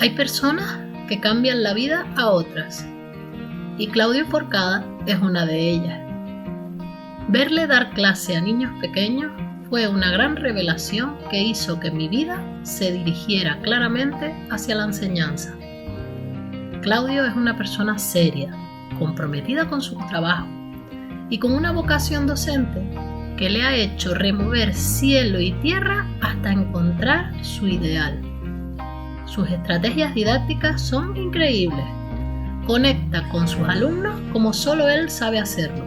Hay personas que cambian la vida a otras, y Claudio Forcada es una de ellas. Verle dar clase a niños pequeños fue una gran revelación que hizo que mi vida se dirigiera claramente hacia la enseñanza. Claudio es una persona seria, comprometida con su trabajo y con una vocación docente que le ha hecho remover cielo y tierra hasta encontrar su ideal. Sus estrategias didácticas son increíbles. Conecta con sus alumnos como solo él sabe hacerlo.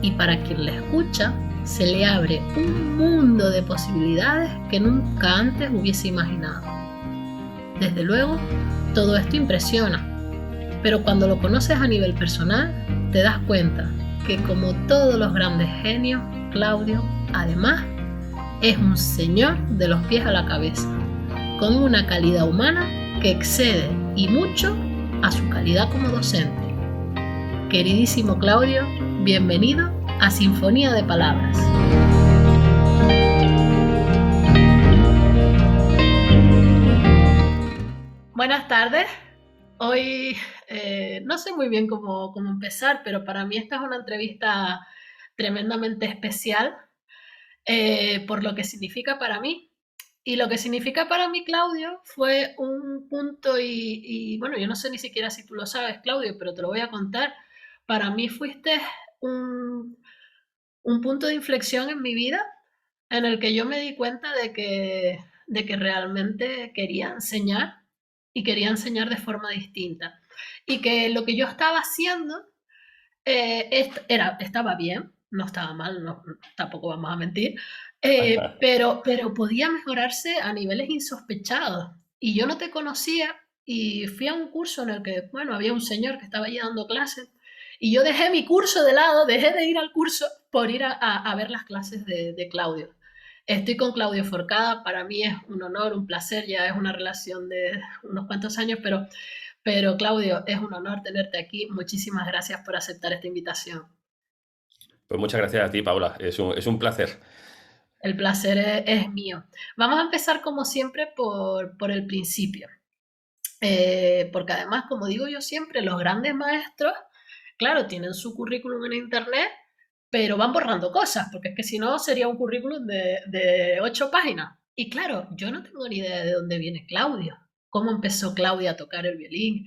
Y para quien le escucha, se le abre un mundo de posibilidades que nunca antes hubiese imaginado. Desde luego, todo esto impresiona, pero cuando lo conoces a nivel personal, te das cuenta que como todos los grandes genios, Claudio, además, es un señor de los pies a la cabeza, con una calidad humana que excede y mucho a su calidad como docente. Queridísimo Claudio, bienvenido a Sinfonía de Palabras. Buenas tardes. Hoy no sé muy bien cómo empezar, pero para mí esta es una entrevista tremendamente especial por lo que significa para mí. Y lo que significa para mí, Claudio, fue un punto bueno, yo no sé ni siquiera si tú lo sabes, Claudio, pero te lo voy a contar. Para mí fuiste un punto de inflexión en mi vida en el que yo me di cuenta de que realmente quería enseñar y quería enseñar de forma distinta. Y que lo que yo estaba haciendo estaba bien, no estaba mal, no, tampoco vamos a mentir, pero podía mejorarse a niveles insospechados. Y yo no te conocía y fui a un curso en el que, bueno, había un señor que estaba allí dando clases y yo dejé mi curso de lado, dejé de ir al curso por ir a ver las clases de Claudio. Estoy con Claudio Forcada, para mí es un honor, un placer, ya es una relación de unos cuantos años, pero Claudio, es un honor tenerte aquí. Muchísimas gracias por aceptar esta invitación. Pues muchas gracias a ti, Paula. Es un placer. El placer es mío. Vamos a empezar como siempre por el principio. Porque además, como digo yo siempre, los grandes maestros, claro, tienen su currículum en internet, pero van borrando cosas, porque es que si no sería un currículum de 8 páginas. Y claro, yo no tengo ni idea de dónde viene Claudio, cómo empezó Claudia a tocar el violín,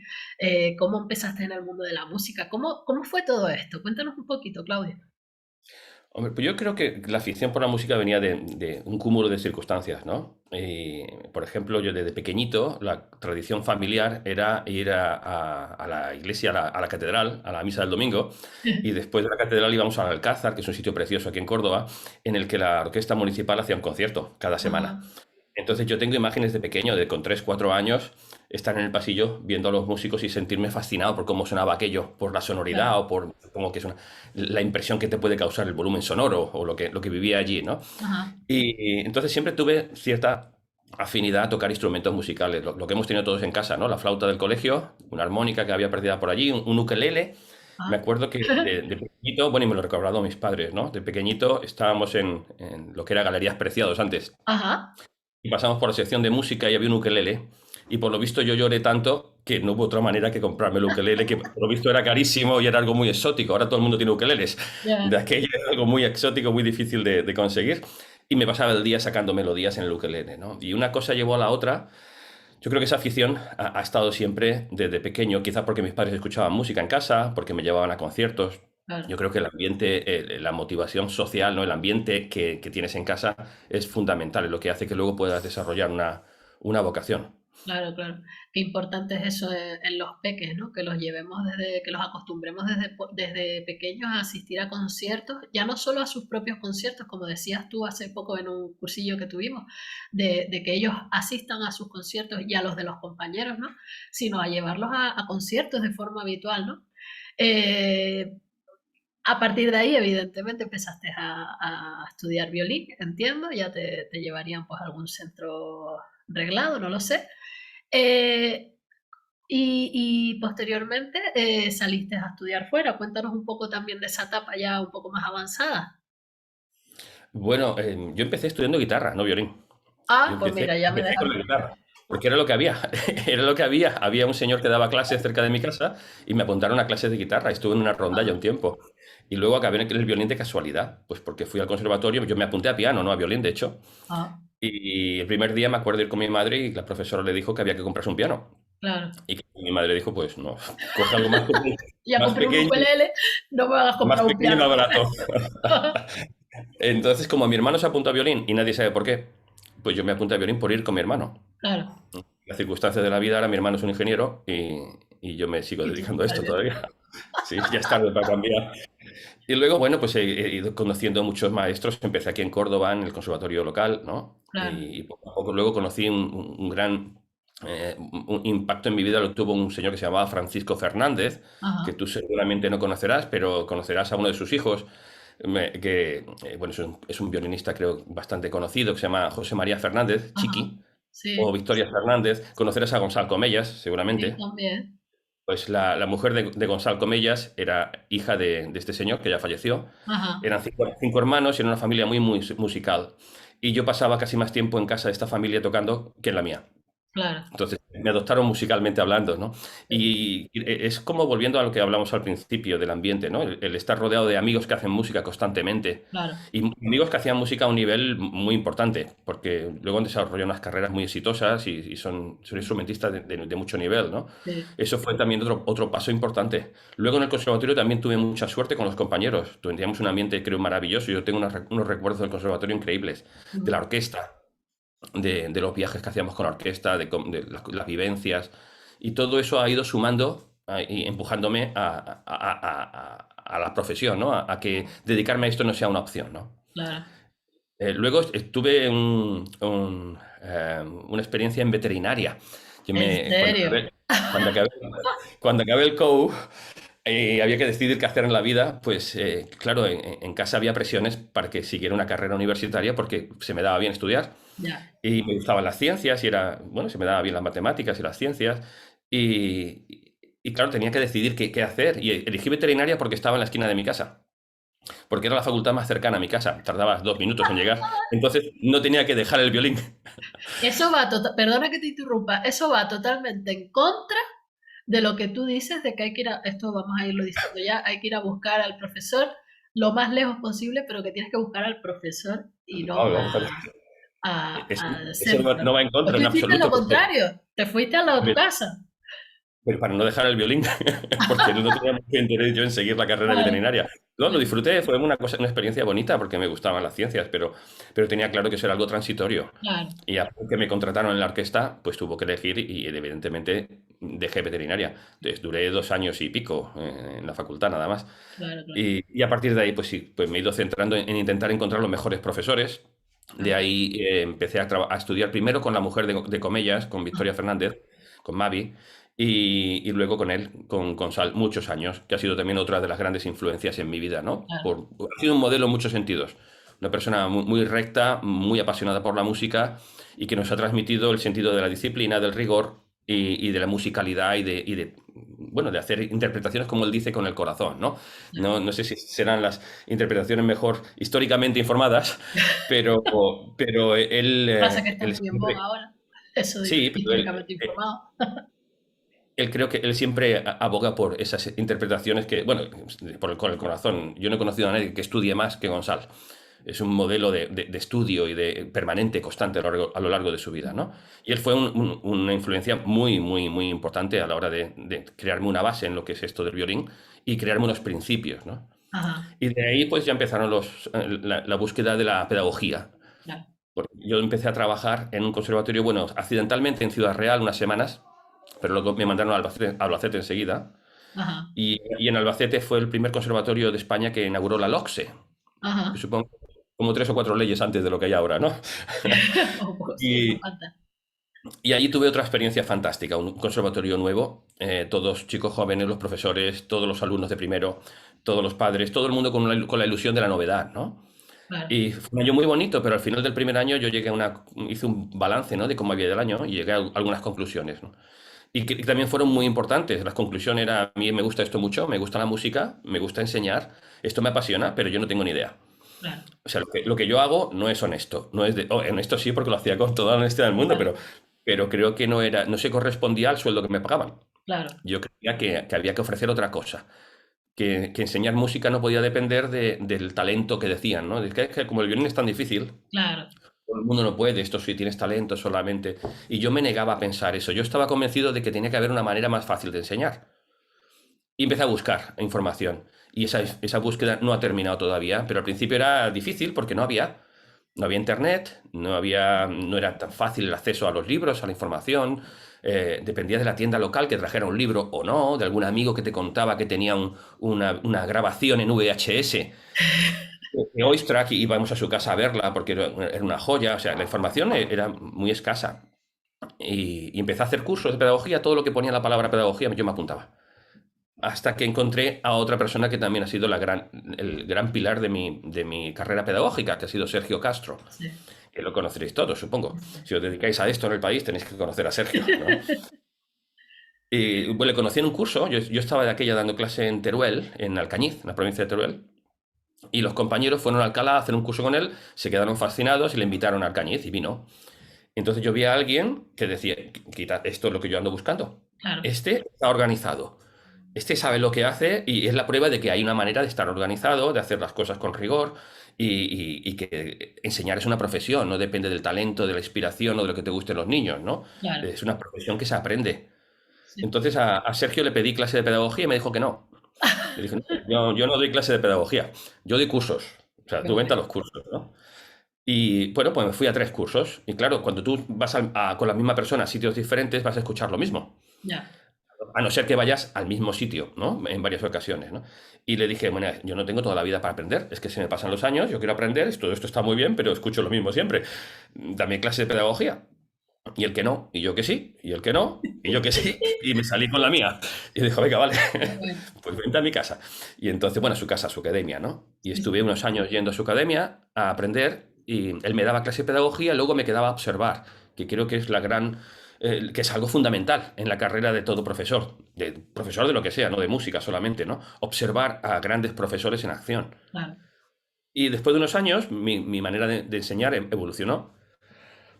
cómo empezaste en el mundo de la música, cómo fue todo esto. Cuéntanos un poquito, Claudio. Hombre, pues yo creo que la afición por la música venía de un cúmulo de circunstancias, ¿no? Por ejemplo, yo desde pequeñito, la tradición familiar era ir a la iglesia, a la catedral, a la misa del domingo, y después de la catedral íbamos al Alcázar, que es un sitio precioso aquí en Córdoba, en el que la orquesta municipal hacía un concierto cada semana. Ajá, Entonces yo tengo imágenes de pequeño, con 3 4 años, estar en el pasillo viendo a los músicos y sentirme fascinado por cómo sonaba aquello, por la sonoridad claro, o por, supongo que es la impresión que te puede causar el volumen sonoro o lo que vivía allí, ¿no? ajá, Y entonces siempre tuve cierta afinidad a tocar instrumentos musicales, lo que hemos tenido todos en casa, ¿no? La flauta del colegio, una armónica que había perdida por allí, un ukelele. Me ajá, acuerdo que de pequeñito, bueno, y me lo recordaron mis padres, ¿no? De pequeñito estábamos en lo que era Galerías Preciados antes. ajá. Y pasamos por la sección de música y había un ukelele. Y por lo visto yo lloré tanto que no hubo otra manera que comprarme el ukelele, que por lo visto era carísimo y era algo muy exótico. Ahora todo el mundo tiene ukeleles. De Ya. aquello era algo muy exótico, muy difícil de conseguir. Y me pasaba el día sacando melodías en el ukelele, ¿no? Y una cosa llevó a la otra. Yo creo que esa afición ha estado siempre desde pequeño, quizás porque mis padres escuchaban música en casa, porque me llevaban a conciertos. Claro, Yo creo que el ambiente, la motivación social, ¿no? El ambiente que tienes en casa es fundamental, es lo que hace que luego puedas desarrollar una vocación. claro, claro. Qué importante es eso en los peques, ¿no? Que los llevemos que los acostumbremos desde pequeños a asistir a conciertos, ya no solo a sus propios conciertos, como decías tú hace poco en un cursillo que tuvimos, de que ellos asistan a sus conciertos y a los de los compañeros, ¿no? Sino a llevarlos a conciertos de forma habitual, ¿no? Eh, a partir de ahí, evidentemente, empezaste a estudiar violín, entiendo, ya te llevarían pues a algún centro reglado, no lo sé. Eh, y posteriormente saliste a estudiar fuera. Cuéntanos un poco también de esa etapa ya un poco más avanzada. Bueno, yo empecé estudiando guitarra, no violín. Yo Ah, pues empecé, mira, ya me empecé dejas con la ver. guitarra. porque era lo que había, era lo que había. Había un señor que daba clases cerca de mi casa y me apuntaron a clases de guitarra. Estuve en una rondalla Ah, un tiempo. Y luego acabé en el violín de casualidad, pues porque fui al conservatorio, yo me apunté a piano, no a violín, de hecho. ah, Y el primer día me acuerdo ir con mi madre y la profesora le dijo que había que comprarse un piano. claro. Y que mi madre dijo, pues no, coge algo más pequeño, Ya más compré un pequeño, ukelele, no me hagas más comprar un pequeño y piano. más barato. Entonces, como mi hermano se apuntó a violín y nadie sabe por qué, pues yo me apunté a violín por ir con mi hermano. Claro. Las circunstancias de la vida, ahora mi hermano es un ingeniero y yo me sigo Y tú dedicando a al esto violín. todavía. Sí, ya es tarde para cambiar. Y luego, bueno, pues he ido conociendo muchos maestros. Empecé aquí en Córdoba, en el conservatorio local, ¿no? Claro. Y poco a poco luego conocí un gran un impacto en mi vida lo tuvo un señor que se llamaba Francisco Fernández, que Ajá. tú seguramente no conocerás, pero conocerás a uno de sus hijos, que bueno, es un violinista creo bastante conocido, que se llama José María Fernández, Ajá. Chiqui, o Sí, Victoria Fernández. Conocerás a Gonzalo Comellas, sí, seguramente. también. Pues la mujer de Gonzalo Comellas era hija de este señor que ya falleció. Ajá. Eran cinco hermanos y era una familia muy, muy musical. Y yo pasaba casi más tiempo en casa de esta familia tocando que en la mía. Claro. Entonces, me adoptaron musicalmente hablando, ¿no? Sí, Y es como volviendo a lo que hablamos al principio del ambiente, ¿no? El estar rodeado de amigos que hacen música constantemente claro. y amigos que hacían música a un nivel muy importante, porque luego han desarrollado unas carreras muy exitosas y son instrumentistas de mucho nivel, ¿no? Sí. Eso fue también otro paso importante. Luego en el conservatorio también tuve mucha suerte con los compañeros. Teníamos un ambiente, creo, maravilloso. Yo tengo unos recuerdos del conservatorio increíbles, de la Mm, orquesta de los viajes que hacíamos con la orquesta, de las vivencias, y todo eso ha ido sumando y empujándome a la profesión, ¿no? A que dedicarme a esto no sea una opción, ¿no? claro. Luego tuve una experiencia en veterinaria. ¿En serio? Cuando acabé, cuando acabé el COU, había que decidir qué hacer en la vida, pues claro, en casa había presiones para que siguiera una carrera universitaria porque se me daba bien estudiar. Ya, Y me gustaban las ciencias y bueno, se me daba bien las matemáticas y las ciencias. Y claro, tenía que decidir qué hacer. Y elegí veterinaria porque estaba en la esquina de mi casa. Porque era la facultad más cercana a mi casa. Tardaba 2 minutos en llegar. Entonces no tenía que dejar el violín. eso va perdona que te interrumpa, eso va totalmente en contra de lo que tú dices de que hay que ir a, esto vamos a irlo diciendo ya, hay que ir a buscar al profesor lo más lejos posible, pero que tienes que buscar al profesor y no No, no, pero al eso no, centro. no va en Pues contra tú en hiciste lo absoluto. contrario, te fuiste al lado de tu casa. Pero para no dejar el violín, porque no tenía mucho interés yo en seguir la carrera Claro, veterinaria. No, lo claro, disfruté, fue una experiencia bonita porque me gustaban las ciencias, pero tenía claro que eso era algo transitorio. claro, Y a poco que me contrataron en la orquesta, pues tuvo que elegir y evidentemente dejé veterinaria. Entonces, duré 2 años y pico en la facultad nada más. claro, claro. Y a partir de ahí, pues sí, pues me he ido centrando en intentar encontrar los mejores profesores. De Ajá, ahí empecé a estudiar primero con la mujer de Comellas, con Victoria ajá, Fernández, con Mavi, y luego con él, con Sal, muchos años, que ha sido también otra de las grandes influencias en mi vida, ¿no? claro. Ha sido un modelo en muchos sentidos. Una persona muy recta, muy apasionada por la música y que nos ha transmitido el sentido de la disciplina, del rigor y de la musicalidad bueno, de hacer interpretaciones como él dice con el corazón, ¿no? Claro. No sé si serán las interpretaciones mejor históricamente informadas, pero, pero Pasa que está él muy en boga siempre, ahora, eso de sí, pero históricamente informado. él creo que él siempre aboga por esas interpretaciones que, bueno, con el corazón. Yo no he conocido a nadie que estudie más que Gonzalo. Es un modelo de estudio y de permanente, constante a lo largo de su vida, ¿no? Y él fue una influencia muy, muy, muy importante a la hora de crearme una base en lo que es esto del violín y crearme unos principios, ¿no? Ajá, Y de ahí pues ya empezaron la búsqueda de la pedagogía. claro. Porque yo empecé a trabajar en un conservatorio, bueno, accidentalmente en Ciudad Real unas semanas, pero luego me mandaron a Albacete enseguida. Ajá, Y en Albacete fue el primer conservatorio de España que inauguró la LOCSE, que ajá. supongo como 3 o 4 leyes antes de lo que hay ahora, ¿no? Oh, pues sí, no Y, falta. y allí tuve otra experiencia fantástica, un conservatorio nuevo, todos chicos jóvenes, los profesores, todos los alumnos de primero, todos los padres, todo el mundo con la ilusión de la novedad, ¿no? Claro, Y fue un año muy bonito, pero al final del primer año yo llegué hice un balance, ¿no? De cómo había ido el año y llegué a algunas conclusiones, ¿no? Y que también fueron muy importantes. Las conclusiones era, a mí me gusta esto mucho, me gusta la música, me gusta enseñar, esto me apasiona, pero yo no tengo ni idea. claro, O sea, lo que yo hago no es honesto. No es honesto sí, porque lo hacía con toda la honestidad del mundo, claro. pero creo que no se correspondía al sueldo que me pagaban. Claro, Yo creía que había que ofrecer otra cosa, que enseñar música no podía depender del talento que decían, ¿no? Es que como el violín es tan difícil, claro. todo el mundo no puede, esto si tienes talento solamente. Y yo me negaba a pensar eso. Yo estaba convencido de que tenía que haber una manera más fácil de enseñar. Y empecé a buscar información. Y esa búsqueda no ha terminado todavía, pero al principio era difícil porque no había internet, no era tan fácil el acceso a los libros, a la información. Dependía de la tienda local que trajera un libro o no, de algún amigo que te contaba que tenía una grabación en VHS de Oyster y íbamos a su casa a verla porque era una joya. O sea, la información era muy escasa. Y empecé a hacer cursos de pedagogía, todo lo que ponía la palabra pedagogía yo me apuntaba. Hasta que encontré a otra persona que también ha sido el gran pilar de mi carrera pedagógica, que ha sido Sergio Castro, Sí, que lo conoceréis todos, supongo. sí. Si os dedicáis a esto en el país, tenéis que conocer a Sergio, ¿no? Y bueno, le conocí en un curso, yo estaba de aquella dando clase en Teruel, en Alcañiz, en la provincia de Teruel, y los compañeros fueron a Alcalá a hacer un curso con él, se quedaron fascinados y le invitaron a Alcañiz y vino. Entonces yo vi a alguien que decía, quita, esto es lo que yo ando buscando. Claro, Este está organizado. Este sabe lo que hace y es la prueba de que hay una manera de estar organizado, de hacer las cosas con rigor y que enseñar es una profesión, no depende del talento, de la inspiración o de lo que te gusten los niños, ¿no? claro. Es una profesión que se aprende. Sí. Entonces a Sergio le pedí clase de pedagogía y me dijo que no. Le dije, no, yo no doy clase de pedagogía, yo doy cursos. O sea, Qué tú vente a guay. los cursos, ¿no? Y bueno, pues me fui a 3 cursos. Y claro, cuando tú vas con la misma persona a sitios diferentes, vas a escuchar lo mismo. Ya. A no ser que vayas al mismo sitio, ¿no? En varias ocasiones, ¿no? Y le dije, bueno, yo no tengo toda la vida para aprender, es que se me pasan los años, yo quiero aprender, todo esto está muy bien, pero escucho lo mismo siempre. Dame clase de pedagogía. Y el que no, y yo que sí, y el que no, y yo que sí, y me salí con la mía. Y dijo, venga, vale, Qué bueno. pues vente a mi casa. Y entonces, bueno, a su casa, a su academia, ¿no? Y Sí, estuve sí. unos años yendo a su academia a aprender, y él me daba clase de pedagogía, y luego me quedaba a observar, que creo que es que es algo fundamental en la carrera de todo profesor, de profesor de lo que sea, no de música solamente, ¿no? Observar a grandes profesores en acción. Claro. Y después de unos años, mi manera de enseñar evolucionó,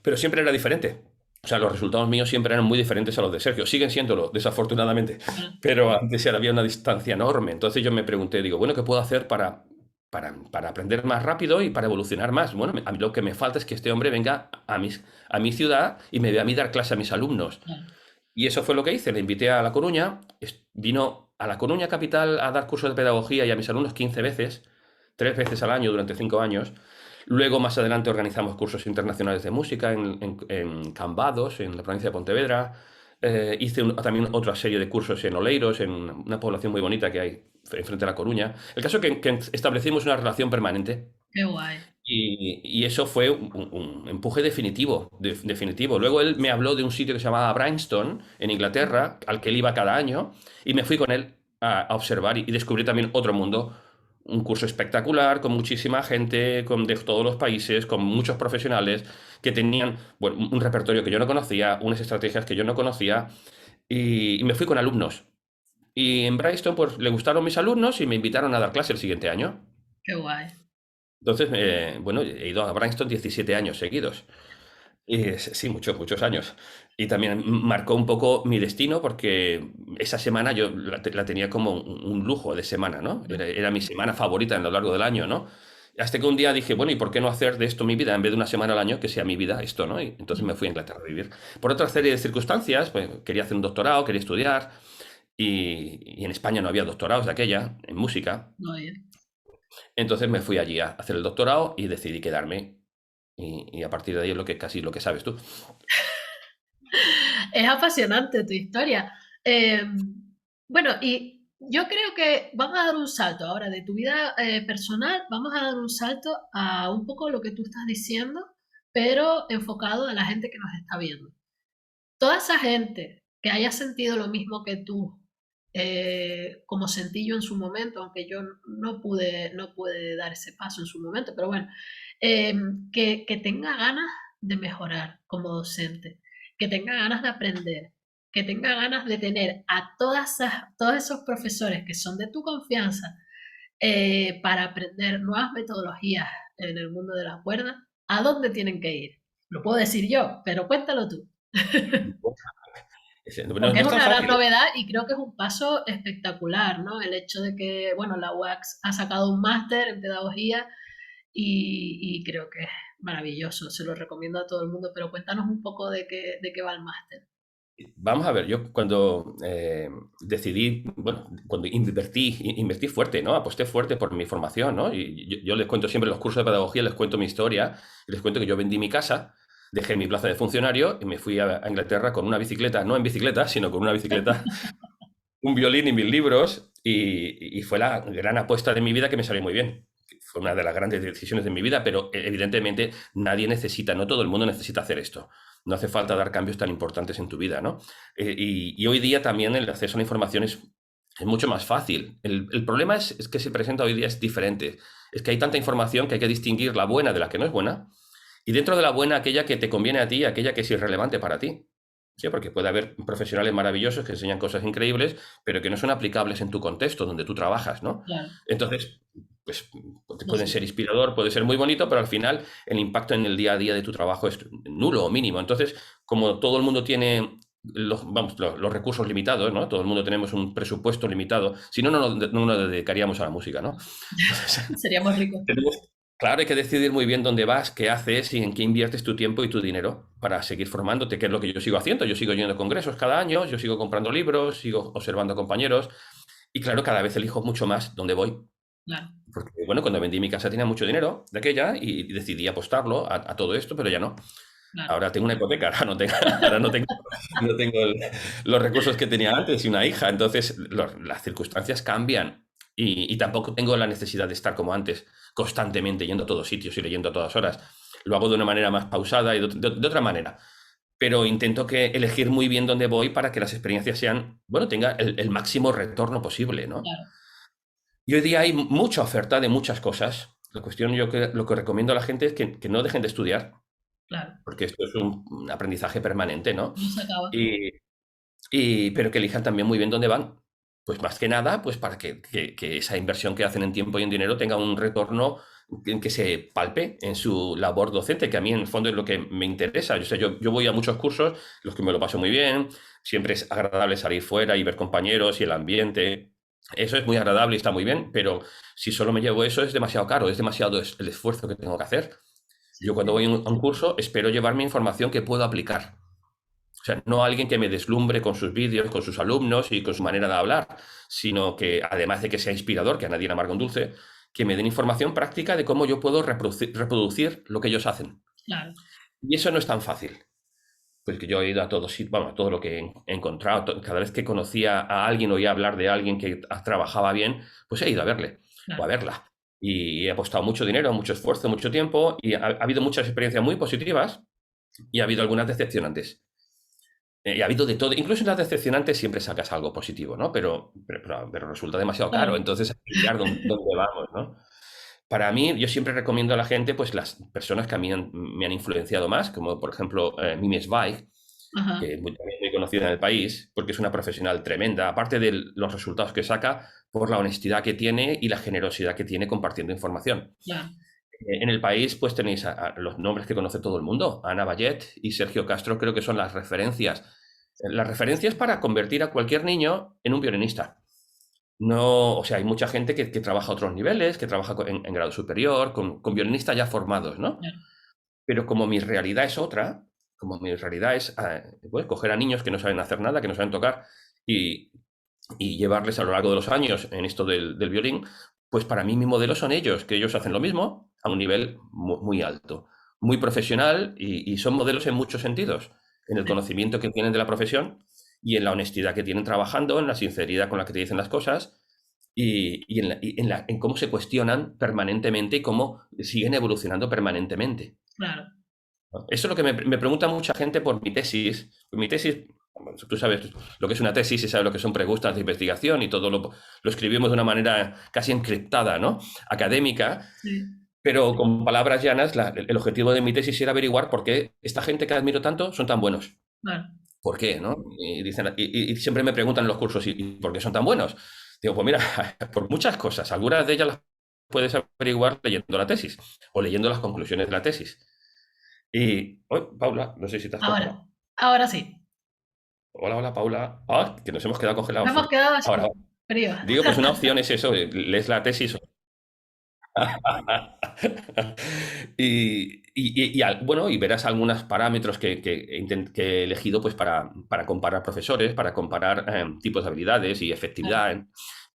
pero siempre era diferente. O sea, los resultados míos siempre eran muy diferentes a los de Sergio. Siguen siéndolo, desafortunadamente. Claro. Pero antes había una distancia enorme. Entonces yo me pregunté, digo, bueno, ¿qué puedo hacer para aprender más rápido y para evolucionar más? Bueno, a mí lo que me falta es que este hombre venga a mi ciudad y me vea a mí dar clase a mis alumnos. Claro. Y eso fue lo que hice. Le invité a La Coruña. Vino a La Coruña capital a dar cursos de pedagogía y a mis alumnos 15 veces, 3 veces al año durante 5 años. Luego, más adelante, organizamos cursos internacionales de música en Cambados, en la provincia de Pontevedra. Hice también otra serie de cursos en Oleiros, en una población muy bonita que hay enfrente a La Coruña. El caso es que establecimos una relación permanente Qué guay. y eso fue un empuje definitivo, definitivo. Luego él me habló de un sitio que se llamaba Bryanston, en Inglaterra, al que él iba cada año, y me fui con él a observar y descubrí también otro mundo. Un curso espectacular, con muchísima gente de todos los países, con muchos profesionales que tenían bueno, un repertorio que yo no conocía, unas estrategias que yo no conocía, y me fui con alumnos. Y en Bryanston pues, le gustaron mis alumnos y me invitaron a dar clase el siguiente año. Qué guay. Entonces, bueno, he ido a Bryanston 17 años seguidos. Y sí, muchos, muchos años. Y también marcó un poco mi destino porque esa semana yo la tenía como un lujo de semana, ¿no? Era mi semana favorita en lo largo del año, ¿no? Hasta que un día dije, bueno, ¿y por qué no hacer de esto mi vida? En vez de una semana al año, que sea mi vida esto, ¿no? Y entonces me fui a Inglaterra a vivir. Por otra serie de circunstancias, pues quería hacer un doctorado, quería estudiar, y en España no había doctorados de aquella, en música. Muy bien. Entonces me fui allí a hacer el doctorado y decidí quedarme. Y a partir de ahí es casi lo que sabes tú. Es apasionante tu historia. Eh, bueno, y yo creo que vamos a dar un salto ahora de tu vida personal, vamos a dar un salto a un poco lo que tú estás diciendo, pero enfocado a la gente que nos está viendo. Toda esa gente que haya sentido lo mismo que tú, como sentí yo en su momento, aunque yo no pude dar ese paso en su momento, pero bueno, eh, que tenga ganas de mejorar como docente, que tenga ganas de aprender, que tenga ganas de tener a todos esos profesores que son de tu confianza para aprender nuevas metodologías en el mundo de la cuerda, ¿a dónde tienen que ir? Lo puedo decir yo, pero cuéntalo tú. No, Porque no es es tan una gran fácil. novedad y creo que es un paso espectacular, ¿no? El hecho de que, bueno, la UACS ha sacado un máster en pedagogía y creo que es maravilloso, se lo recomiendo a todo el mundo, pero cuéntanos un poco de qué va el máster. Vamos a ver, yo cuando decidí, bueno, cuando invertí fuerte, ¿no? Aposté fuerte por mi formación, ¿no? Y yo les cuento siempre en los cursos de pedagogía, les cuento mi historia, y les cuento que yo vendí mi casa, dejé mi plaza de funcionario y me fui a Inglaterra con una bicicleta, no en bicicleta, sino con una bicicleta, un violín y 1000 libros, y fue la gran apuesta de mi vida que me salió muy bien. Fue una de las grandes decisiones de mi vida, pero evidentemente nadie necesita, no todo el mundo necesita hacer esto. No hace falta dar cambios tan importantes en tu vida, ¿no? Y hoy día también el acceso a la información es mucho más fácil. El problema es que se presenta hoy día es diferente. Es que hay tanta información que hay que distinguir la buena de la que no es buena, y dentro de la buena aquella que te conviene a ti, aquella que es irrelevante para ti. Sí, porque puede haber profesionales maravillosos que enseñan cosas increíbles, pero que no son aplicables en tu contexto donde tú trabajas, ¿no? Claro, Entonces, pues no pueden sé. ser inspirador, puede ser muy bonito, pero al final el impacto en el día a día de tu trabajo es nulo o mínimo. Entonces, como todo el mundo tiene los recursos limitados, ¿no? Todo el mundo tenemos un presupuesto limitado, si no, no nos dedicaríamos a la música, ¿no? Seríamos ricos. Tenemos, claro, hay que decidir muy bien dónde vas, qué haces y en qué inviertes tu tiempo y tu dinero para seguir formándote, que es lo que yo sigo haciendo. Yo sigo yendo a congresos cada año, yo sigo comprando libros, sigo observando compañeros y claro, cada vez elijo mucho más dónde voy. Claro, Porque, bueno, cuando vendí mi casa tenía mucho dinero de aquella y decidí apostarlo a todo esto, pero ya no. claro, Ahora tengo una hipoteca, ahora no tengo los recursos que tenía antes y una hija, entonces las circunstancias cambian y tampoco tengo la necesidad de estar como antes, constantemente yendo a todos sitios y leyendo a todas horas. Lo hago de una manera más pausada y de otra manera, pero intento elegir muy bien dónde voy para que las experiencias sean, bueno, tenga el máximo retorno posible, ¿no? claro, Y hoy día hay mucha oferta de muchas cosas. La cuestión, lo que recomiendo a la gente es que no dejen de estudiar, claro. porque esto es un aprendizaje permanente, ¿no? No se acaba. Y, pero que elijan también muy bien dónde van. Pues más que nada, pues para que esa inversión que hacen en tiempo y en dinero tenga un retorno en que se palpe en su labor docente, que a mí en el fondo es lo que me interesa. Yo voy a muchos cursos, los que me lo paso muy bien, siempre es agradable salir fuera y ver compañeros y el ambiente. Eso es muy agradable y está muy bien, pero si solo me llevo eso es demasiado caro, es demasiado el esfuerzo que tengo que hacer. Yo Sí, cuando voy tienes a mucha un razón. curso espero llevarme información que puedo aplicar. O sea, no alguien que me deslumbre con sus vídeos, con sus alumnos y con su manera de hablar, sino que además de que sea inspirador, que a nadie le amarga un dulce, que me den información práctica de cómo yo puedo reproducir lo que ellos hacen. Claro, Y eso no es tan fácil, porque yo he ido a todos, bueno, a todo lo que he encontrado, cada vez que conocía a alguien, oía hablar de alguien que trabajaba bien, pues he ido a verle o a claro. verla. Y he apostado mucho dinero, mucho esfuerzo, mucho tiempo, y ha habido muchas experiencias muy positivas y ha habido algunas decepcionantes. Y ha habido de todo, incluso en las decepcionantes siempre sacas algo positivo, ¿no? Pero resulta demasiado caro, Claro, entonces hay que mirar dónde vamos, ¿no? Para mí, yo siempre recomiendo a la gente, pues las personas que a mí me han influenciado más, como por ejemplo Mimi Zweig, ajá, que es también muy conocida en el país, porque es una profesional tremenda, aparte de los resultados que saca, por la honestidad que tiene y la generosidad que tiene compartiendo información. claro, En el país, pues tenéis a los nombres que conoce todo el mundo. Ana Bayet y Sergio Castro creo que son las referencias. Las referencias para convertir a cualquier niño en un violinista. No, o sea, hay mucha gente que trabaja a otros niveles, que trabaja en grado superior, con violinistas ya formados, ¿no? claro, Pero como mi realidad es otra, como mi realidad es pues, coger a niños que no saben hacer nada, que no saben tocar, y, y llevarles a lo largo de los años en esto del violín, pues para mí mi modelo son ellos, que ellos hacen lo mismo a un nivel muy alto, muy profesional y son modelos en muchos sentidos, en el sí, conocimiento que tienen de la profesión y en la honestidad que tienen trabajando, en la sinceridad con la que te dicen las cosas y en cómo se cuestionan permanentemente y cómo siguen evolucionando permanentemente. claro. ¿No? Eso es lo que me pregunta mucha gente por mi tesis. Mi tesis, bueno, tú sabes lo que es una tesis y sabes lo que son preguntas de investigación y todo lo escribimos de una manera casi encriptada, ¿no? Académica, Sí, pero con palabras llanas, el objetivo de mi tesis era averiguar por qué esta gente que admiro tanto son tan buenos. claro, ¿Por qué, no? Y siempre me preguntan en los cursos, ¿y por qué son tan buenos? Digo, pues mira, por muchas cosas. Algunas de ellas las puedes averiguar leyendo la tesis o leyendo las conclusiones de la tesis. Y, Paula, no sé si te has ahora, cortado. Ahora sí. Hola, hola, Paula. Ah, que nos hemos quedado Nos congelados. hemos quedado Ahora, así, frío. digo, pues una opción es eso, lees la tesis. Bueno, y verás algunos parámetros que he elegido pues, para comparar profesores, para comparar tipos de habilidades y Claro, efectividad.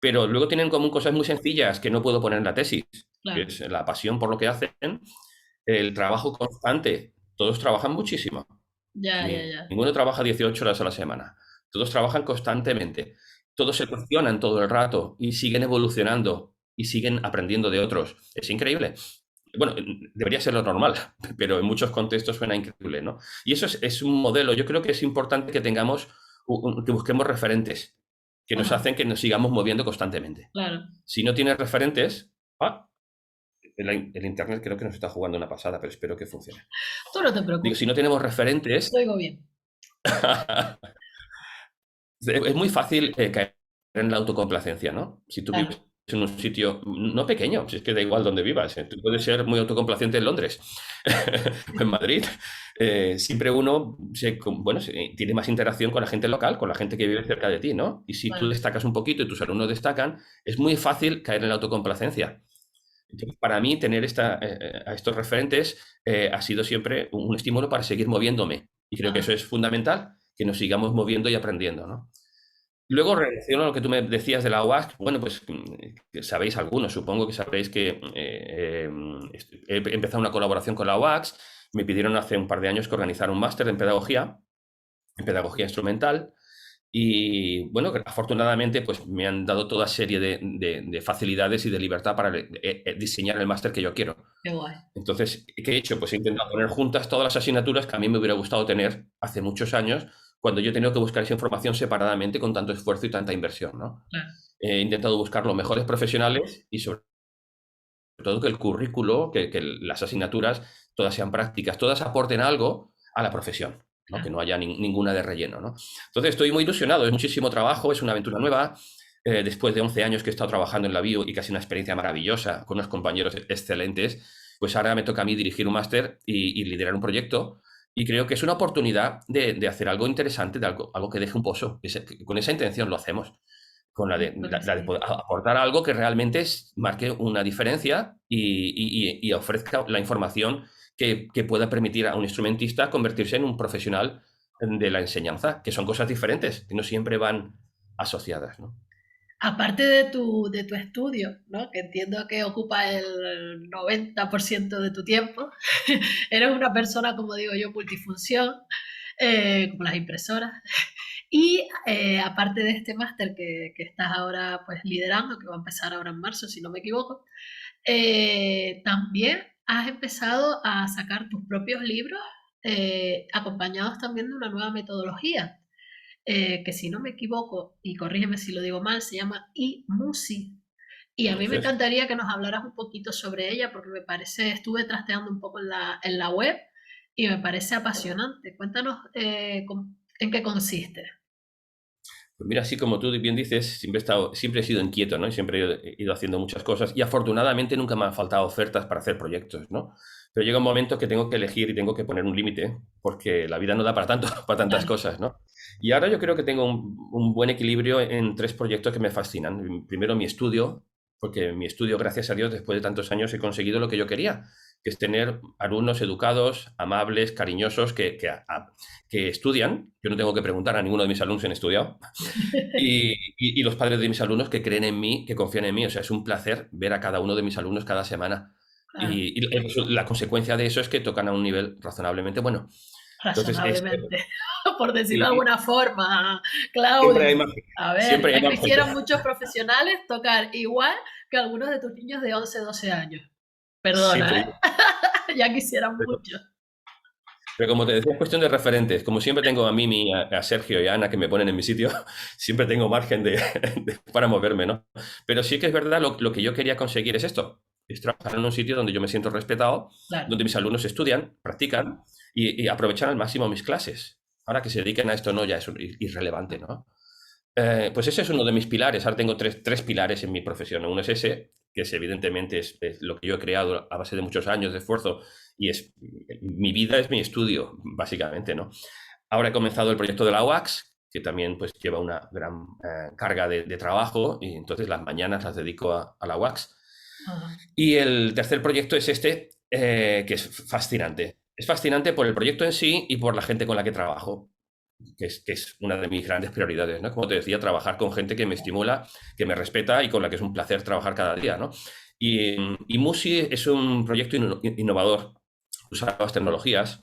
Pero luego tienen en común cosas muy sencillas que no puedo poner en la tesis, que claro. es la pasión por lo que hacen, el trabajo constante. Todos trabajan muchísimo. Ya, ya, ya. Ninguno trabaja 18 horas a la semana. Todos trabajan constantemente. Todos se cuestionan todo el rato y siguen evolucionando y siguen aprendiendo de otros. Es increíble. Bueno, debería ser lo normal, pero en muchos contextos suena increíble, ¿no? Y eso es un modelo. Yo creo que es importante que tengamos, que busquemos referentes que nos Ajá, hacen que nos sigamos moviendo constantemente. claro. Si no tienes referentes, el Internet creo que nos está jugando una pasada, pero espero que funcione. Tú no te Digo, si preocupes, no tenemos lo referentes, digo bien. es muy fácil caer en la autocomplacencia, ¿no? Si tú Claro, vives en un sitio no pequeño, si es que da igual donde vivas, tú puedes ser muy autocomplaciente en Londres o en Madrid. Siempre uno tiene más interacción con la gente local, con la gente que vive cerca de ti, ¿no? Y si tú claro. destacas un poquito y tus alumnos destacan, es muy fácil caer en la autocomplacencia. Entonces, para mí, tener a estos referentes ha sido siempre un estímulo para seguir moviéndome. Y creo que eso Ajá, es fundamental, que nos sigamos moviendo y aprendiendo, ¿no? Luego, relaciono a lo que tú me decías de la UASC, bueno, pues que sabéis algunos, supongo que sabréis que he empezado una colaboración con la UASC, me pidieron hace un par de años que organizara un máster en pedagogía instrumental, y bueno, afortunadamente pues me han dado toda serie de facilidades y de libertad para diseñar el máster que yo quiero. qué guay. Entonces, ¿qué he hecho? Pues he intentado poner juntas todas las asignaturas que a mí me hubiera gustado tener hace muchos años, cuando yo he tenido que buscar esa información separadamente con tanto esfuerzo y tanta inversión, ¿no? Claro, He intentado buscar los mejores profesionales y sobre todo que el currículo, que las asignaturas, todas sean prácticas, todas aporten algo a la profesión, ¿no? Que claro. no haya ninguna de relleno, ¿no? Entonces estoy muy ilusionado, es muchísimo trabajo, es una aventura nueva. Después de 11 años que he estado trabajando en la bio y casi una experiencia maravillosa con unos compañeros excelentes, pues ahora me toca a mí dirigir un máster y liderar un proyecto. Y creo que es una oportunidad de hacer algo interesante, de algo que deje un pozo. Con esa intención lo hacemos, con la Yo de, creo que la de sí. poder aportar algo que realmente marque una diferencia y ofrezca la información que pueda permitir a un instrumentista convertirse en un profesional de la enseñanza, que son cosas diferentes, que no siempre van asociadas, ¿no? Aparte de tu estudio, ¿no? Que entiendo que ocupa el 90% de tu tiempo, eres una persona, como digo yo, multifunción, como las impresoras. Y aparte de este máster que estás ahora pues liderando, que va a empezar ahora en marzo, si no me equivoco, también has empezado a sacar tus propios libros, acompañados también de una nueva metodología, que si no me equivoco, y corrígeme si lo digo mal, se llama eMusi. Y a mí me Eso es. encantaría que nos hablaras un poquito sobre ella, porque me parece, estuve trasteando un poco en la web y me parece apasionante. Cuéntanos en qué consiste. Pues mira, así como tú bien dices, siempre he sido inquieto, ¿no? Y siempre he ido haciendo muchas cosas y afortunadamente nunca me han faltado ofertas para hacer proyectos, ¿no? Pero llega un momento que tengo que elegir y tengo que poner un límite porque la vida no da para tanto, para tantas Claro, cosas, ¿no? Y ahora yo creo que tengo un buen equilibrio en tres proyectos que me fascinan. Primero mi estudio, porque mi estudio, gracias a Dios, después de tantos años he conseguido lo que yo quería, que es tener alumnos educados, amables, cariñosos, que estudian. Yo no tengo que preguntar a ninguno de mis alumnos si han estudiado y los padres de mis alumnos que creen en mí, que confían en mí. O sea, es un placer ver a cada uno de mis alumnos cada semana. claro, La consecuencia de eso es que tocan a un nivel razonablemente bueno. Entonces, razonablemente, por decirlo de y alguna forma, siempre hay Claudio. margen. A ver, Siempre hay ya margen. quisieran muchos profesionales tocar igual que algunos de tus niños de 11 12 años. Perdona, Siempre. ¿eh? Ya quisieran muchos. Pero como te decía, es cuestión de referentes. Como siempre tengo a Mimi, a Sergio y a Ana que me ponen en mi sitio, siempre tengo margen para moverme, ¿no? Pero sí que es verdad, lo que yo quería conseguir es esto, es trabajar en un sitio donde yo me siento respetado, Claro, donde mis alumnos estudian, practican y aprovechan al máximo mis clases. Ahora que se dediquen a esto no, ya es irrelevante, ¿no? Pues ese es uno de mis pilares. Ahora tengo tres pilares en mi profesión. Uno es ese, que evidentemente es lo que yo he creado a base de muchos años de esfuerzo y mi vida es mi estudio, básicamente, ¿no? Ahora he comenzado el proyecto de la UACS, que también pues lleva una gran carga de trabajo y entonces las mañanas las dedico a la UACS. Ajá. Y el tercer proyecto es este, que es fascinante. Es fascinante por el proyecto en sí y por la gente con la que trabajo, que es una de mis grandes prioridades, ¿no? Como te decía, trabajar con gente que me estimula, que me respeta y con la que es un placer trabajar cada día, ¿no? Y Musi es un proyecto innovador, usa nuevas tecnologías.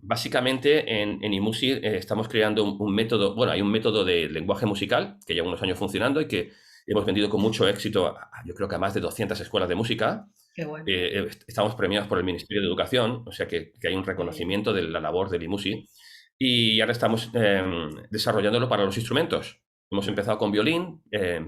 Básicamente en Imusi estamos creando un método, bueno, hay un método de lenguaje musical que lleva unos años funcionando y que hemos vendido con mucho éxito, yo creo que a más de 200 escuelas de música. Qué bueno. Estamos premiados por el Ministerio de Educación, o sea que hay un reconocimiento de la labor del IMUSI. Y ahora estamos desarrollándolo para los instrumentos. Hemos empezado con violín,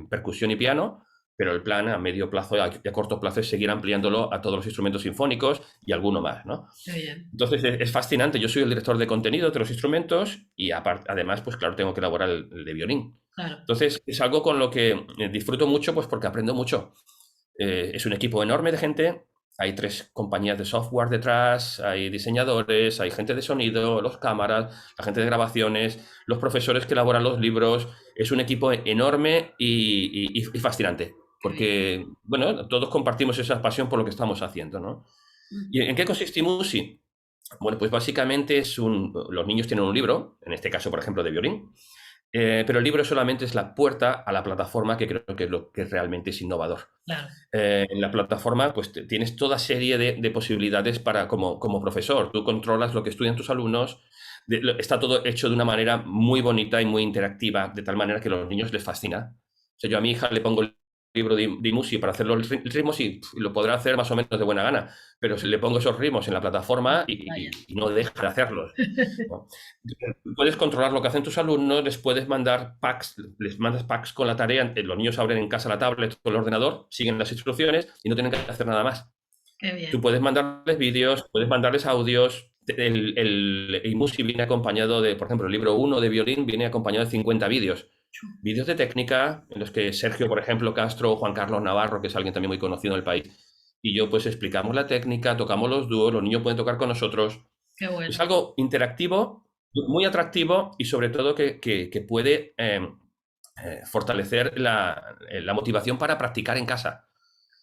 percusión y piano, pero el plan a medio plazo y a corto plazo es seguir ampliándolo a todos los instrumentos sinfónicos y alguno más, ¿no? Qué bien. Entonces es fascinante. Yo soy el director de contenido de los instrumentos y además, pues claro, tengo que elaborar el de violín. Claro. Entonces es algo con lo que disfruto mucho, pues porque aprendo mucho. Es un equipo enorme de gente. Hay 3 compañías de software detrás, hay diseñadores, hay gente de sonido, los cámaras, la gente de grabaciones, los profesores que elaboran los libros. Es un equipo enorme y fascinante, Qué bien. porque, bueno, todos compartimos esa pasión por lo que estamos haciendo, ¿no? ¿Y en qué consiste Musi? Bueno, pues básicamente los niños tienen un libro, en este caso, por ejemplo, de violín, pero el libro solamente es la puerta a la plataforma, que creo que es lo que realmente es innovador. Claro. En la plataforma, pues tienes toda serie de posibilidades para, como profesor. Tú controlas lo que estudian tus alumnos. Está todo hecho de una manera muy bonita y muy interactiva, de tal manera que a los niños les fascina. O sea, yo a mi hija le pongo el libro de Imusi para hacer los ritmos y lo podrá hacer más o menos de buena gana, pero si le pongo esos ritmos en la plataforma y no deja de hacerlos, ¿no? Puedes controlar lo que hacen tus alumnos, les puedes mandar packs, les mandas packs con la tarea, los niños abren en casa la tablet o el ordenador, siguen las instrucciones y no tienen que hacer nada más. Qué Tú bien. puedes mandarles vídeos, puedes mandarles audios. El Imusi viene acompañado de, por ejemplo, el libro 1 de violín viene acompañado de 50 vídeos. Vídeos de técnica, en los que Sergio, por ejemplo, Castro o Juan Carlos Navarro, que es alguien también muy conocido en el país, y yo pues explicamos la técnica, tocamos los dúos, los niños pueden tocar con nosotros. Qué bueno. Es algo interactivo, muy atractivo y sobre todo que puede fortalecer la motivación para practicar en casa.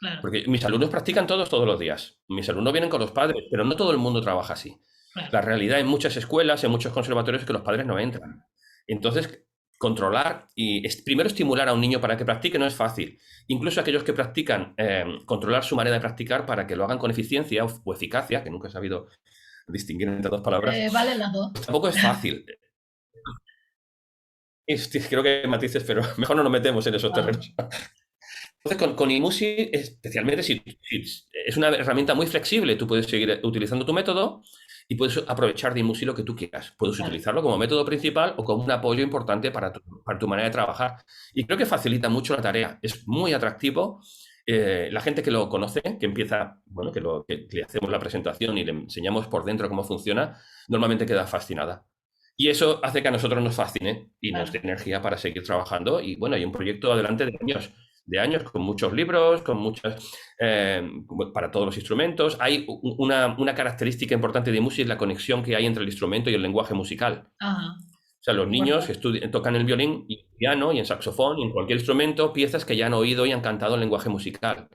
Claro. Porque mis alumnos practican todos los días. Mis alumnos vienen con los padres, pero no todo el mundo trabaja así. Claro. La realidad en muchas escuelas, en muchos conservatorios, es que los padres no entran. Entonces, controlar y primero estimular a un niño para que practique no es fácil. Incluso aquellos que practican, controlar su manera de practicar para que lo hagan con eficiencia o eficacia, que nunca he sabido distinguir entre 2 palabras, Valen las dos. pues tampoco es fácil. Creo que hay matices, pero mejor no nos metemos en esos terrenos. Entonces, con Imusi, especialmente si es una herramienta muy flexible, tú puedes seguir utilizando tu método y puedes aprovechar de Imusi lo que tú quieras. Puedes utilizarlo como método principal o como un apoyo importante para tu manera de trabajar. Y creo que facilita mucho la tarea. Es muy atractivo. La gente que lo conoce, que empieza, bueno, que le hacemos la presentación y le enseñamos por dentro cómo funciona, normalmente queda fascinada. Y eso hace que a nosotros nos fascine y nos dé energía para seguir trabajando. Y bueno, hay un proyecto adelante de años, con muchos libros, con muchas, para todos los instrumentos. Hay una característica importante de Musi, es la conexión que hay entre el instrumento y el lenguaje musical. Ajá. O sea, los niños tocan el violín y el piano y en saxofón y en cualquier instrumento piezas que ya han oído y han cantado el lenguaje musical.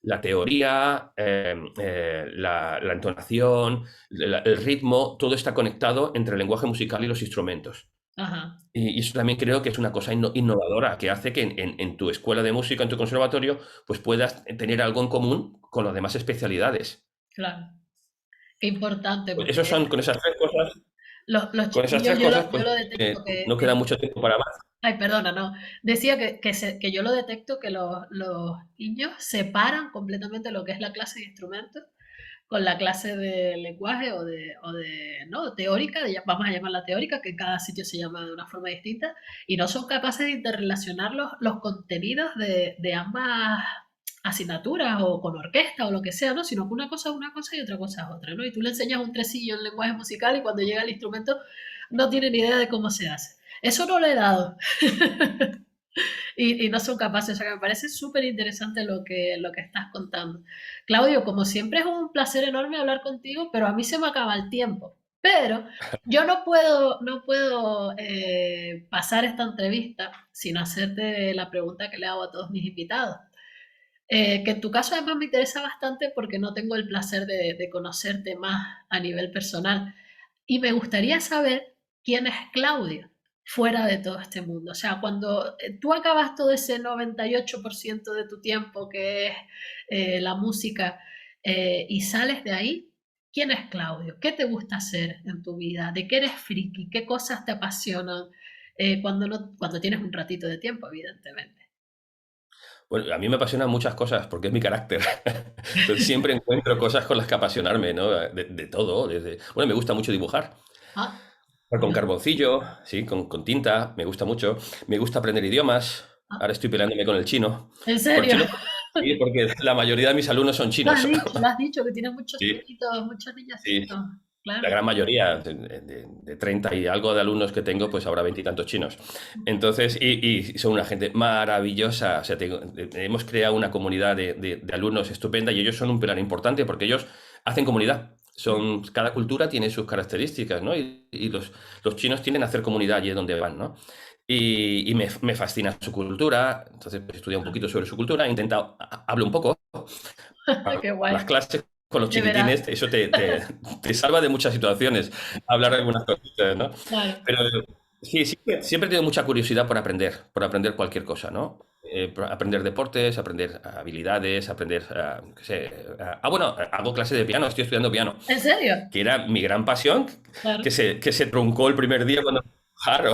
La teoría, la entonación, el ritmo, todo está conectado entre el lenguaje musical y los instrumentos. Ajá. Y eso también creo que es una cosa innovadora, que hace que en tu escuela de música, en tu conservatorio, pues puedas tener algo en común con las demás especialidades. Claro. Qué importante. Pues esos son, con esas 3 cosas, Los con esas chiquillos, 3 cosas, yo pues lo detecto no queda mucho tiempo para más. Ay, perdona, no. Decía que yo lo detecto que los niños separan completamente lo que es la clase de instrumentos con la clase de lenguaje no, teórica, vamos a llamarla teórica, que en cada sitio se llama de una forma distinta, y no son capaces de interrelacionar los contenidos de ambas asignaturas o con orquesta o lo que sea, ¿no? Sino que una cosa es una cosa y otra cosa es otra, ¿no? Y tú le enseñas un tresillo en lenguaje musical y cuando llega el instrumento no tiene ni idea de cómo se hace. Eso no lo he dado. Y no son capaces. O sea, que me parece súper interesante lo que estás contando. Claudio, como siempre es un placer enorme hablar contigo, pero a mí se me acaba el tiempo. Pero yo no puedo pasar esta entrevista sin hacerte la pregunta que le hago a todos mis invitados. Que en tu caso además me interesa bastante porque no tengo el placer de conocerte más a nivel personal. Y me gustaría saber quién es Claudio fuera de todo este mundo. O sea, cuando tú acabas todo ese 98% de tu tiempo que es la música y sales de ahí, ¿quién es Claudio? ¿Qué te gusta hacer en tu vida? ¿De qué eres friki? ¿Qué cosas te apasionan cuando, no, cuando tienes un ratito de tiempo, evidentemente? Bueno, a mí me apasionan muchas cosas porque es mi carácter. Entonces siempre encuentro cosas con las que apasionarme, ¿no? De todo. Bueno, me gusta mucho dibujar. Ah, Con mira. carboncillo, sí, con tinta, me gusta mucho. Me gusta aprender idiomas. Ah, Ahora estoy peleándome con el chino. ¿en Con serio? chino, sí, porque la mayoría de mis alumnos son chinos. Lo has dicho, que tienes muchos Sí, chinitos, muchos sí. niñacitos. La Claro. gran mayoría, de 30 y algo de alumnos que tengo, pues habrá veintitantos chinos. Entonces, y son una gente maravillosa. O sea, hemos creado una comunidad de alumnos estupenda y ellos son un pilar importante porque ellos hacen comunidad. Cada cultura tiene sus características, ¿no? Y los chinos tienden a hacer comunidad allí donde van, ¿no? Y me fascina su cultura, entonces pues, he estudiado un poquito sobre su cultura, he intentado, hablo un poco, Qué las guay. clases con los De veras. chiquitines, eso te salva de muchas situaciones, hablar algunas cositas, ¿no? Claro. Pero sí, siempre he tenido mucha curiosidad por aprender cualquier cosa, ¿no? Por aprender deportes, aprender habilidades, aprender, qué sé, bueno, hago clases de piano, estoy estudiando piano, ¿En serio? que era mi gran pasión, Claro. que se truncó el primer día cuando... Claro,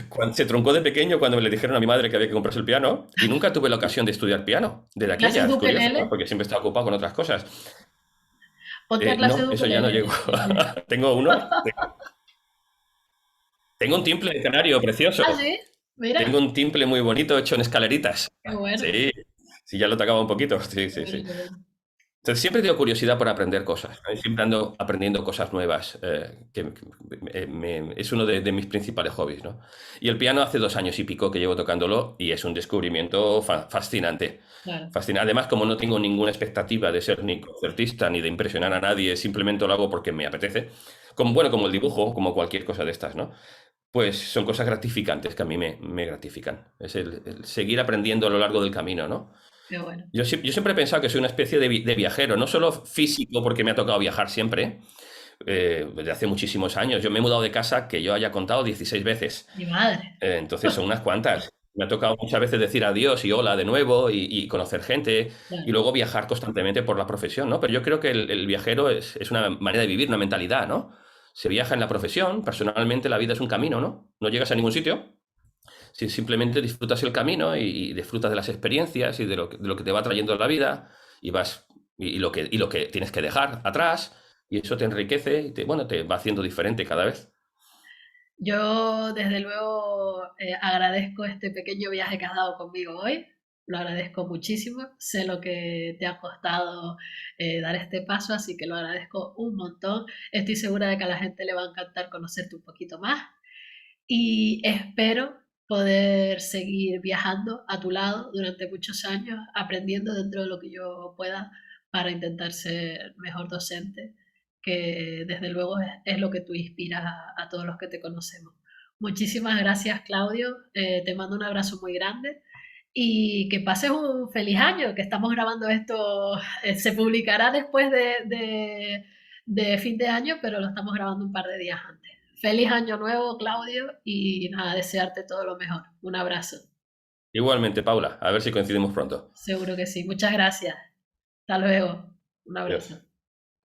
cuando, se truncó de pequeño cuando me le dijeron a mi madre que había que comprarse el piano y nunca tuve la ocasión de estudiar piano desde ¿Clases aquella, de es curioso, ukelele? ¿no? Porque siempre estaba ocupado con otras cosas. Ponte a clases No, de eso ya no ukelele. llegó. Tengo uno, tengo un timple de canario precioso, Ah, sí. tengo Mira. un timple muy bonito hecho en escaleritas. Qué bueno. Sí, sí, ya lo tocaba un poquito, sí, Qué sí, bueno, sí. qué bueno. Entonces, siempre tengo curiosidad por aprender cosas, ¿no? Y siempre ando aprendiendo cosas nuevas, es uno de mis principales hobbies, ¿no? Y el piano hace 2 años y pico que llevo tocándolo y es un descubrimiento fascinante. Claro. Además, como no tengo ninguna expectativa de ser ni concertista ni de impresionar a nadie, simplemente lo hago porque me apetece, como, bueno, como el dibujo, como cualquier cosa de estas, ¿no? Pues son cosas gratificantes que a mí me gratifican. Es el seguir aprendiendo a lo largo del camino, ¿no? Qué bueno. Yo siempre he pensado que soy una especie de viajero, no solo físico, porque me ha tocado viajar siempre, desde hace muchísimos años. Yo me he mudado de casa que yo haya contado 16 veces. Mi madre. Entonces son unas cuantas. Me ha tocado muchas veces decir adiós y hola de nuevo y conocer gente y Claro. luego viajar constantemente por la profesión, ¿no? Pero yo creo que el viajero es una manera de vivir, una mentalidad, ¿no? Se viaja en la profesión, personalmente la vida es un camino, ¿no? No llegas a ningún sitio, si simplemente disfrutas el camino y disfrutas de las experiencias y de lo que te va trayendo la vida y vas y lo que tienes que dejar atrás y eso te enriquece y bueno, te va haciendo diferente cada vez. Yo, desde luego, agradezco este pequeño viaje que has dado conmigo hoy. Lo agradezco muchísimo. Sé lo que te ha costado dar este paso, así que lo agradezco un montón. Estoy segura de que a la gente le va a encantar conocerte un poquito más y espero poder seguir viajando a tu lado durante muchos años, aprendiendo dentro de lo que yo pueda para intentar ser mejor docente, que desde luego es lo que tú inspiras a todos los que te conocemos. Muchísimas gracias, Claudio. Te mando un abrazo muy grande y que pases un feliz año, que estamos grabando esto, se publicará después de fin de año, pero lo estamos grabando un par de días antes. Feliz año nuevo, Claudio, y nada, desearte todo lo mejor. Un abrazo. Igualmente, Paula, a ver si coincidimos pronto. Seguro que sí. Muchas gracias. Hasta luego. Un Adiós. abrazo.